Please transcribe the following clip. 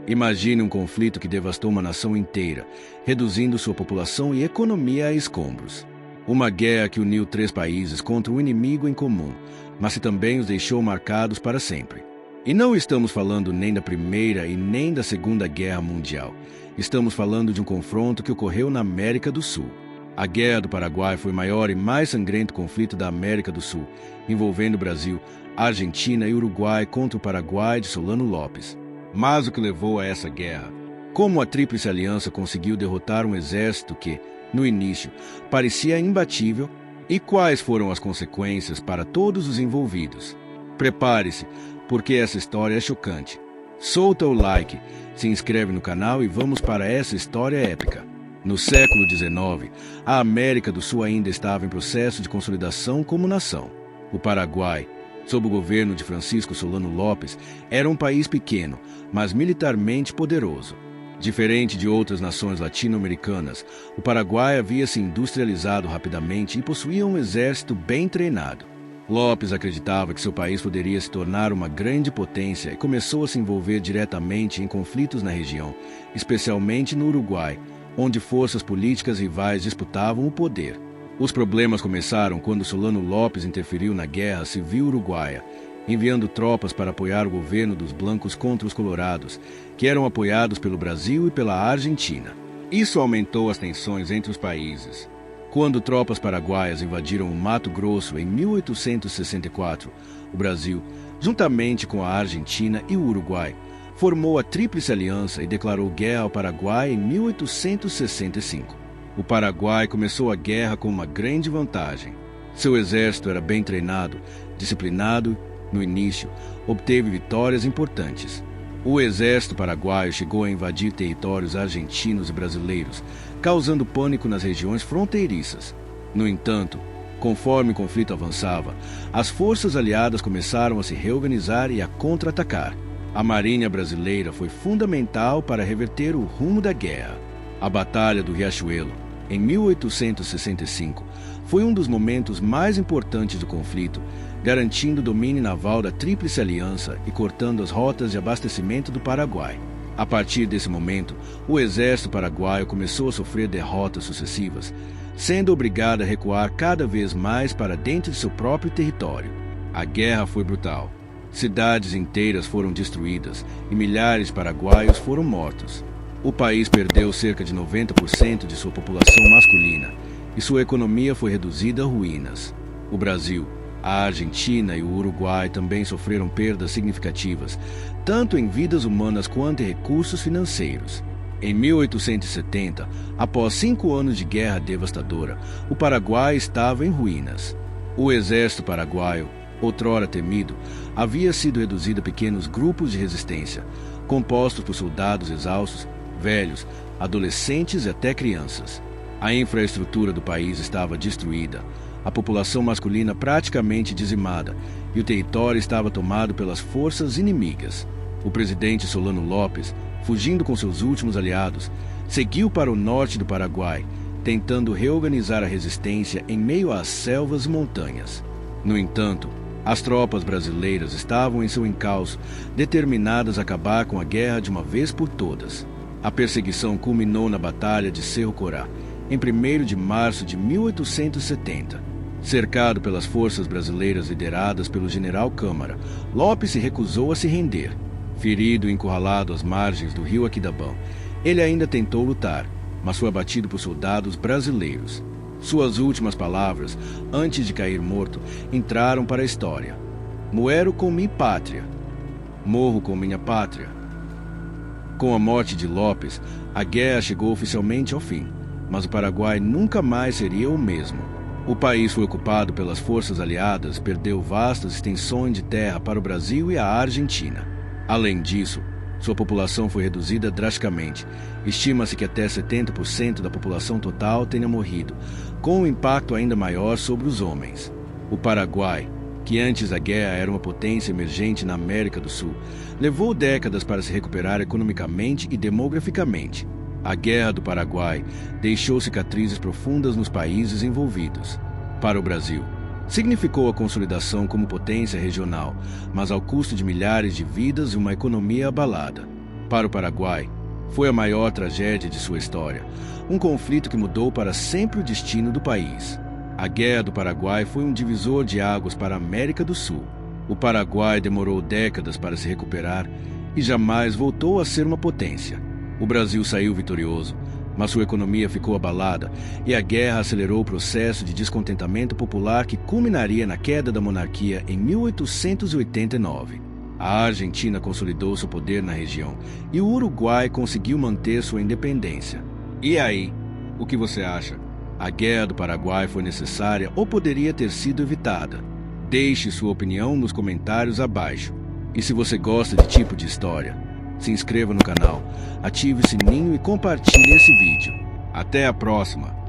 Imagine um conflito que devastou uma nação inteira, reduzindo sua população e economia a escombros. Uma guerra que uniu 3 países contra um inimigo em comum, mas que também os deixou marcados para sempre. E não estamos falando nem da Primeira e nem da Segunda Guerra Mundial. Estamos falando de um confronto que ocorreu na América do Sul. A Guerra do Paraguai foi o maior e mais sangrento conflito da América do Sul, envolvendo o Brasil, Argentina e Uruguai contra o Paraguai de Solano Lopes. Mas o que levou a essa guerra? Como a Tríplice Aliança conseguiu derrotar um exército que, no início, parecia imbatível, e quais foram as consequências para todos os envolvidos? Prepare-se, porque essa história é chocante. Solta o like, se inscreve no canal e vamos para essa história épica. No século XIX, a América do Sul ainda estava em processo de consolidação como nação. O Paraguai, sob o governo de Francisco Solano Lopes, era um país pequeno, mas militarmente poderoso. Diferente de outras nações latino-americanas, o Paraguai havia se industrializado rapidamente e possuía um exército bem treinado. Lopes acreditava que seu país poderia se tornar uma grande potência e começou a se envolver diretamente em conflitos na região, especialmente no Uruguai, onde forças políticas rivais disputavam o poder. Os problemas começaram quando Solano Lopes interferiu na Guerra Civil Uruguaia, enviando tropas para apoiar o governo dos blancos contra os colorados, que eram apoiados pelo Brasil e pela Argentina. Isso aumentou as tensões entre os países. Quando tropas paraguaias invadiram o Mato Grosso em 1864, o Brasil, juntamente com a Argentina e o Uruguai, formou a Tríplice Aliança e declarou guerra ao Paraguai em 1865. O Paraguai começou a guerra com uma grande vantagem. Seu exército era bem treinado, disciplinado. No início, obteve vitórias importantes. O exército paraguaio chegou a invadir territórios argentinos e brasileiros, causando pânico nas regiões fronteiriças. No entanto, conforme o conflito avançava, as forças aliadas começaram a se reorganizar e a contra-atacar. A Marinha brasileira foi fundamental para reverter o rumo da guerra. A Batalha do Riachuelo, em 1865, foi um dos momentos mais importantes do conflito, garantindo o domínio naval da Tríplice Aliança e cortando as rotas de abastecimento do Paraguai. A partir desse momento, o exército paraguaio começou a sofrer derrotas sucessivas, sendo obrigado a recuar cada vez mais para dentro de seu próprio território. A guerra foi brutal. Cidades inteiras foram destruídas e milhares de paraguaios foram mortos. O país perdeu cerca de 90% de sua população masculina e sua economia foi reduzida a ruínas. O Brasil, a Argentina e o Uruguai também sofreram perdas significativas, tanto em vidas humanas quanto em recursos financeiros. Em 1870, após 5 anos de guerra devastadora, o Paraguai estava em ruínas. O exército paraguaio, outrora temido, havia sido reduzido a pequenos grupos de resistência, compostos por soldados exaustos, velhos, adolescentes e até crianças. A infraestrutura do país estava destruída, a população masculina praticamente dizimada e o território estava tomado pelas forças inimigas. O presidente Solano Lopes, fugindo com seus últimos aliados, seguiu para o norte do Paraguai, tentando reorganizar a resistência em meio às selvas e montanhas. No entanto, as tropas brasileiras estavam em seu encalço, determinadas a acabar com a guerra de uma vez por todas. A perseguição culminou na Batalha de Cerro Corá, em 1º de março de 1870. Cercado pelas forças brasileiras lideradas pelo general Câmara, Lopes se recusou a se render. Ferido e encurralado às margens do rio Aquidabão, ele ainda tentou lutar, mas foi abatido por soldados brasileiros. Suas últimas palavras, antes de cair morto, entraram para a história. Muero com minha pátria. Morro com minha pátria. Com a morte de Lopes, a guerra chegou oficialmente ao fim, mas o Paraguai nunca mais seria o mesmo. O país foi ocupado pelas forças aliadas, perdeu vastas extensões de terra para o Brasil e a Argentina. Além disso, sua população foi reduzida drasticamente. Estima-se que até 70% da população total tenha morrido, com um impacto ainda maior sobre os homens. O Paraguai, que antes da guerra era uma potência emergente na América do Sul, levou décadas para se recuperar economicamente e demograficamente. A Guerra do Paraguai deixou cicatrizes profundas nos países envolvidos. Para o Brasil, significou a consolidação como potência regional, mas ao custo de milhares de vidas e uma economia abalada. Para o Paraguai, foi a maior tragédia de sua história, um conflito que mudou para sempre o destino do país. A Guerra do Paraguai foi um divisor de águas para a América do Sul. O Paraguai demorou décadas para se recuperar e jamais voltou a ser uma potência. O Brasil saiu vitorioso, mas sua economia ficou abalada e a guerra acelerou o processo de descontentamento popular que culminaria na queda da monarquia em 1889. A Argentina consolidou seu poder na região e o Uruguai conseguiu manter sua independência. E aí, o que você acha? A Guerra do Paraguai foi necessária ou poderia ter sido evitada? Deixe sua opinião nos comentários abaixo. E se você gosta de tipo de história, se inscreva no canal, ative o sininho e compartilhe esse vídeo. Até a próxima!